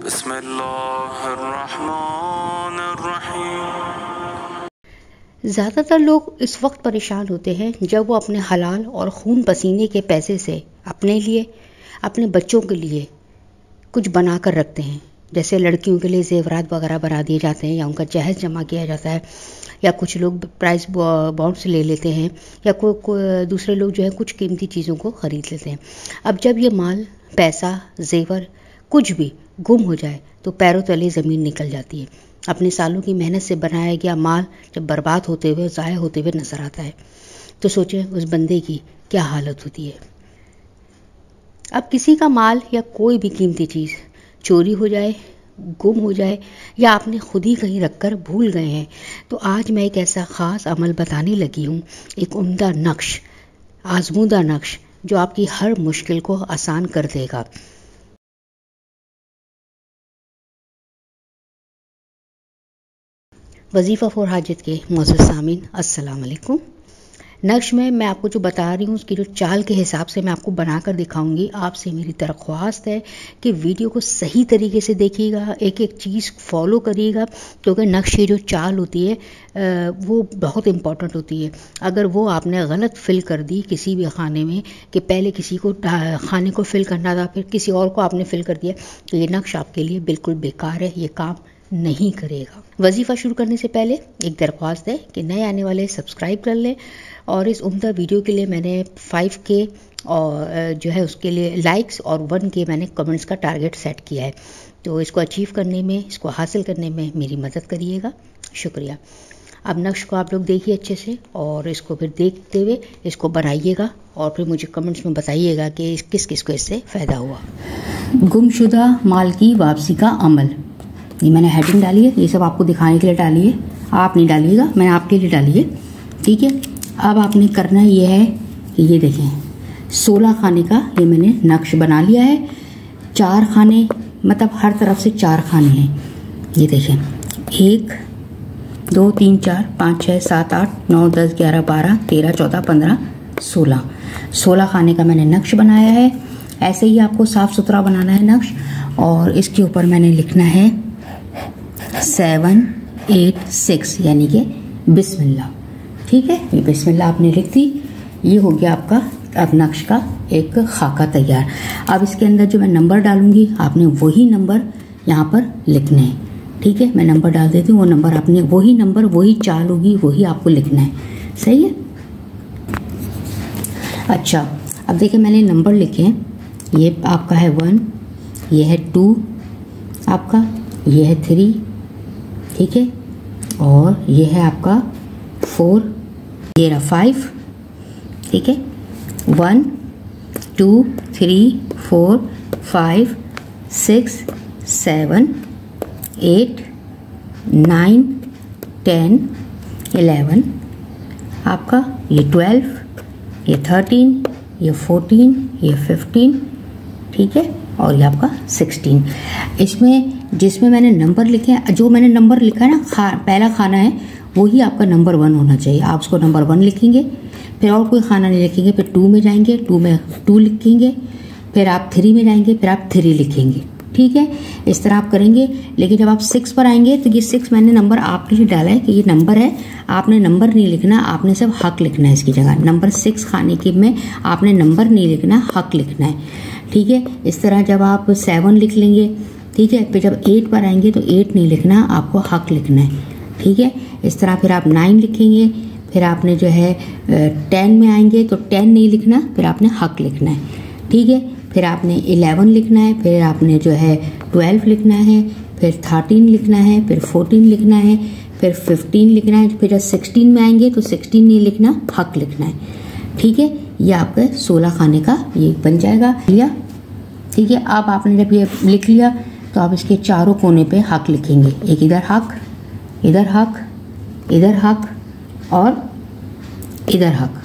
बिस्मिल्लाहिर्रहमानिर्रहीम। ज़्यादातर लोग इस वक्त परेशान होते हैं जब वो अपने हलाल और खून पसीने के पैसे से अपने लिए, अपने बच्चों के लिए कुछ बना कर रखते हैं। जैसे लड़कियों के लिए ज़ेवरात वगैरह बना दिए जाते हैं या उनका जहेज़ जमा किया जाता है, या कुछ लोग प्राइस बॉन्ड्स ले लेते हैं, या दूसरे लोग जो है कुछ कीमती चीज़ों को ख़रीद लेते हैं। अब जब ये माल, पैसा, जेवर कुछ भी गुम हो जाए तो पैरों तले ज़मीन निकल जाती है। अपने सालों की मेहनत से बनाया गया माल जब बर्बाद होते हुए, ज़ाया होते हुए नज़र आता है तो सोचें उस बंदे की क्या हालत होती है। अब किसी का माल या कोई भी कीमती चीज़ चोरी हो जाए, गुम हो जाए, या आपने खुद ही कहीं रखकर भूल गए हैं, तो आज मैं एक ऐसा ख़ास अमल बताने लगी हूँ, एक उम्दा नक्श, आज़मूदा नक्श जो आपकी हर मुश्किल को आसान कर देगा। वजीफ़ा फॉर हाजत के मोअज़्ज़ज़ सामीन, अस्सलाम वालेकुम। नक्श में मैं आपको जो बता रही हूँ उसकी जो चाल के हिसाब से मैं आपको बनाकर दिखाऊंगी। आपसे मेरी दरख्वास्त है कि वीडियो को सही तरीके से देखिएगा, एक एक चीज़ फॉलो करिएगा, क्योंकि नक्श की जो चाल होती है वो बहुत इम्पॉर्टेंट होती है। अगर वो आपने गलत फिल कर दी किसी भी खाने में, कि पहले किसी को खाने को फिल करना था फिर किसी और को आपने फिल कर दिया, तो ये नक्श आपके लिए बिल्कुल बेकार है, ये काम नहीं करेगा। वजीफ़ा शुरू करने से पहले एक दरख्वास्त है कि नए आने वाले सब्सक्राइब कर लें, और इस उम्दा वीडियो के लिए मैंने 5K और जो है उसके लिए लाइक्स और 1K मैंने कमेंट्स का टारगेट सेट किया है। तो इसको अचीव करने में, इसको हासिल करने में मेरी मदद करिएगा, शुक्रिया। अब नक्श को आप लोग देखिए अच्छे से, और इसको फिर देखते हुए इसको बनाइएगा और फिर मुझे कमेंट्स में बताइएगा कि किस किस को इससे फ़ायदा हुआ। गुमशुदा माल की वापसी का अमल, ये मैंने हेडिंग डाली है, ये सब आपको दिखाने के लिए डाली है, आप नहीं डालिएगा, मैंने आपके लिए डाली है, ठीक है। अब आपने करना ये है कि ये देखें 16 खाने का ये मैंने नक्श बना लिया है। 4 खाने, मतलब हर तरफ से 4 खाने हैं। ये देखें 1 2 3 4 5 6 7 8 9 10 11 12 13 14 15 16 खाने का मैंने नक्श बनाया है। ऐसे ही आपको साफ़ सुथरा बनाना है नक्श, और इसके ऊपर मैंने लिखना है 7 8 6 यानी कि बिस्मिल्लाह, ठीक है। ये बिस्मिल्लाह आपने लिख दी, ये हो गया आपका अब नक्श का एक खाका तैयार। अब इसके अंदर जो मैं नंबर डालूंगी आपने वही नंबर यहाँ पर लिखने हैं, ठीक है। मैं नंबर डाल देती हूँ, वो नंबर आपने वही नंबर, वही चाल होगी, वही आपको लिखना है, सही है। अच्छा, अब देखिए मैंने नंबर लिखे हैं, ये आपका है 1, ये है 2 आपका, ये है 3, ठीक है, और ये है आपका 4, ये रहा 5, ठीक है। 1 2 3 4 5 6 7 8 9 10 11 आपका, ये 12, ये 13, ये 14, ये 15, ठीक है, और ये आपका 16। इसमें जिसमें मैंने नंबर लिखे हैं, जो मैंने नंबर लिखा है ना, पहला खाना है वही आपका नंबर 1 होना चाहिए। आप उसको नंबर 1 लिखेंगे, फिर और कोई खाना नहीं लिखेंगे, फिर 2 में जाएंगे, 2 में 2 लिखेंगे, फिर आप 3 में जाएंगे, फिर आप 3 लिखेंगे, ठीक है। इस तरह आप करेंगे। लेकिन जब आप 6 पर आएंगे तो ये 6 मैंने नंबर आपके लिए डाला है कि ये नंबर है, आपने नंबर नहीं लिखना, आपने सिर्फ हक लिखना है इसकी जगह। नंबर 6 खाने के में आपने नंबर नहीं लिखना, हक लिखना है, ठीक है। इस तरह जब आप 7 लिख लेंगे, ठीक है, फिर जब 8 पर आएंगे तो 8 नहीं लिखना, आपको हक लिखना है, ठीक है। इस तरह फिर आप 9 लिखेंगे, फिर आपने जो है 10 में आएंगे तो 10 नहीं लिखना, फिर आपने हक लिखना है, ठीक है। फिर आपने 11 लिखना है, फिर आपने जो है 12 लिखना है, फिर 13 लिखना है, फिर 14 लिखना है, फिर 15 लिखना है, फिर जब 16 में आएंगे तो 16 नहीं लिखना, हक लिखना है, ठीक है। ये आपका 16 खाने का ये बन जाएगा, लिया, ठीक है। अब आपने जब ये लिख लिया तो आप इसके चारों कोने पे हक लिखेंगे, एक इधर हक, इधर हक, इधर हक और इधर हक,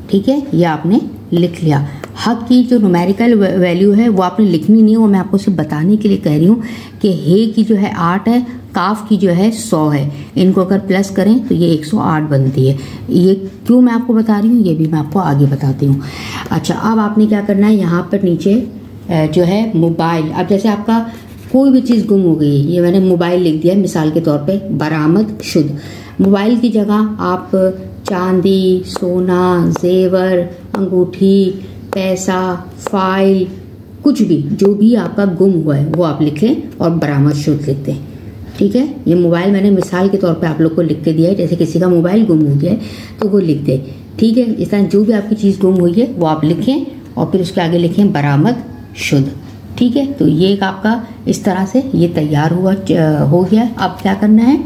ठीक है। ये आपने लिख लिया। हक की जो न्यूमेरिकल वैल्यू है वो आपने लिखनी नहीं है, वो मैं आपको सिर्फ बताने के लिए कह रही हूँ कि हे की जो है 8 है, काफ की जो है 100 है, इनको अगर प्लस करें तो ये 108 बनती है। ये क्यों मैं आपको बता रही हूँ ये भी मैं आपको आगे बताती हूँ। अच्छा, अब आपने क्या करना है, यहाँ पर नीचे जो है मोबाइल, अब जैसे आपका कोई भी चीज़ गुम हो गई है, ये मैंने मोबाइल लिख दिया मिसाल के तौर पे, बरामद शुद्ध। मोबाइल की जगह आप चांदी, सोना, जेवर, अंगूठी, पैसा, फाइल, कुछ भी जो भी आपका गुम हुआ है वो आप लिखें और बरामद शुद्ध लिखते हैं। ठीक है, ये मोबाइल मैंने मिसाल के तौर पे आप लोग को लिख के दिया है, जैसे किसी का मोबाइल गुम हो गया है तो वो लिख दे। ठीक है, इस तरह जो भी आपकी चीज़ गुम हुई है वो आप लिखें और फिर उसके आगे लिखें बरामद शुद्ध। ठीक है, तो ये एक आपका इस तरह से ये तैयार हो गया। अब क्या करना है,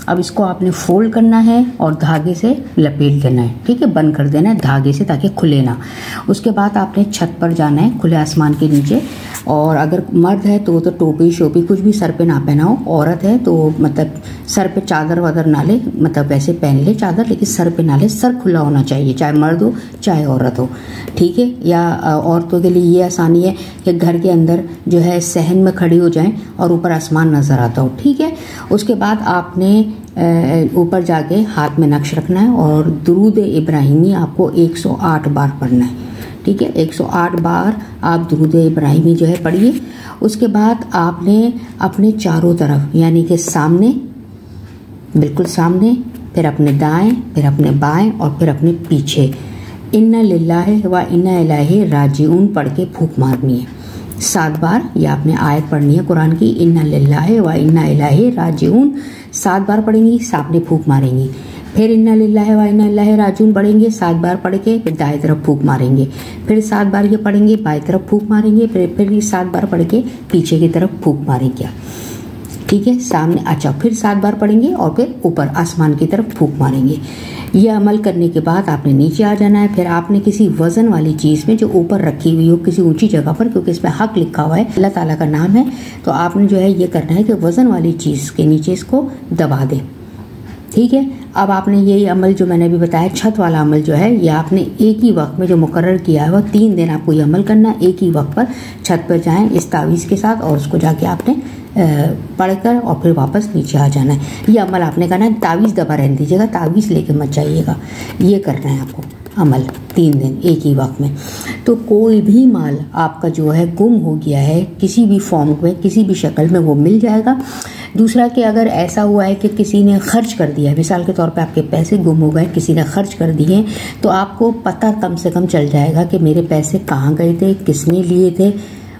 अब इसको आपने फोल्ड करना है और धागे से लपेट देना है। ठीक है, बंद कर देना है धागे से ताकि खुले ना। उसके बाद आपने छत पर जाना है खुले आसमान के नीचे, और अगर मर्द है तो वो तो टोपी शोपी कुछ भी सर पे ना पहना हो, औरत है तो मतलब सर पे चादर वादर ना ले, मतलब वैसे पहन ले चादर लेकिन सर पे ना ले, सर खुला होना चाहिए, चाहे मर्द हो चाहे औरत हो। ठीक है, या औरतों के लिए ये आसानी है कि घर के अंदर जो है सहन में खड़ी हो जाएं और ऊपर आसमान नज़र आता हो। ठीक है, उसके बाद आपने ऊपर जाके हाथ में नक्श रखना है और दुरूद इब्राहिमी आपको 108 बार पढ़ना है। ठीक है, 108 बार आप दुरूद इब्राहिमी जो है पढ़िए। उसके बाद आपने अपने चारों तरफ यानी कि सामने, बिल्कुल सामने, फिर अपने दाएं, फिर अपने बाएं और फिर अपने पीछे इन्ना लिल्लाहि व इन्ना इलैहि राजिऊन पढ़ के फूंक मारनी है 7 बार। या आपने आयत पढ़नी है कुरान की, इन्ना लिल्लाहि व इन्ना इलैहि राजिऊन 7 बार पढ़ेंगी, सामने फूंक मारेंगी। फिर इन्ना लिल्लाहि व इन्ना इलैहि राजिऊन पढ़ेंगे 7 बार पढ़ के, फिर दाएं तरफ फूंक मारेंगे, फिर 7 बार ये पढ़ेंगे, बाएं तरफ फूंक मारेंगे, फिर ये 7 बार पढ़ के पीछे की तरफ फूंक मारेंगे। ठीक है, सामने, अच्छा फिर 7 बार पढ़ेंगे और फिर ऊपर आसमान की तरफ फूंक मारेंगे। ये अमल करने के बाद आपने नीचे आ जाना है। फिर आपने किसी वजन वाली चीज़ में जो ऊपर रखी हुई हो किसी ऊंची जगह पर, क्योंकि इसमें हक लिखा हुआ है, अल्लाह ताला का नाम है, तो आपने जो है ये करना है कि वजन वाली चीज़ के नीचे इसको दबा दें। ठीक है, अब आपने ये अमल जो मैंने अभी बताया छत वाला अमल जो है ये आपने एक ही वक्त में जो मुकर्रर किया है वो 3 दिन आपको ये अमल करना है। एक ही वक्त पर छत पर जाएं इस तावीज़ के साथ और उसको जाके आपने पढ़कर और फिर वापस नीचे आ जाना है। ये अमल आपने करना है, तावीज़ दबा रहने दीजिएगा, तावीज़ लेके मत जाइएगा। ये करना है आपको अमल 3 दिन एक ही वक्त में। तो कोई भी माल आपका जो है गुम हो गया है किसी भी फॉर्म में, किसी भी शक्ल में, वो मिल जाएगा। दूसरा कि अगर ऐसा हुआ है कि किसी ने खर्च कर दिया है, मिसाल के तौर पे आपके पैसे गुम हो गए, किसी ने खर्च कर दिए, तो आपको पता कम से कम चल जाएगा कि मेरे पैसे कहाँ गए थे, किसने लिए थे,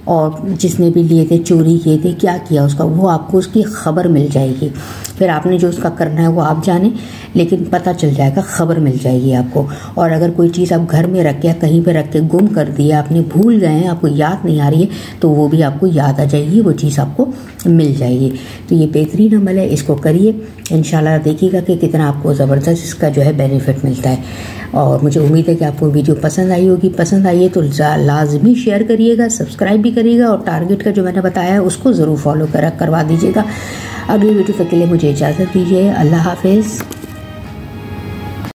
और जिसने भी लिए थे चोरी किए थे क्या किया उसका, वो आपको उसकी खबर मिल जाएगी। फिर आपने जो उसका करना है वो आप जाने, लेकिन पता चल जाएगा, खबर मिल जाएगी आपको। और अगर कोई चीज़ आप घर में रख के कहीं पे रख के गुम कर दी है, आपने भूल गए हैं, आपको याद नहीं आ रही है, तो वो भी आपको याद आ जाएगी, वो चीज़ आपको मिल जाएगी। तो ये बेहतरीन अमल है, इसको करिए, इंशाल्लाह देखिएगा कि कितना आपको ज़बरदस्त इसका जो है बेनिफिट मिलता है। और मुझे उम्मीद है कि आपको वीडियो पसंद आई होगी। पसंद आई है तो लाजमी शेयर करिएगा, सब्सक्राइब भी करिएगा और टारगेट का जो मैंने बताया है उसको ज़रूर फॉलो करवा दीजिएगा। अगली वीडियो तक के लिए मुझे इजाज़त दीजिए। अल्लाह हाफिज़।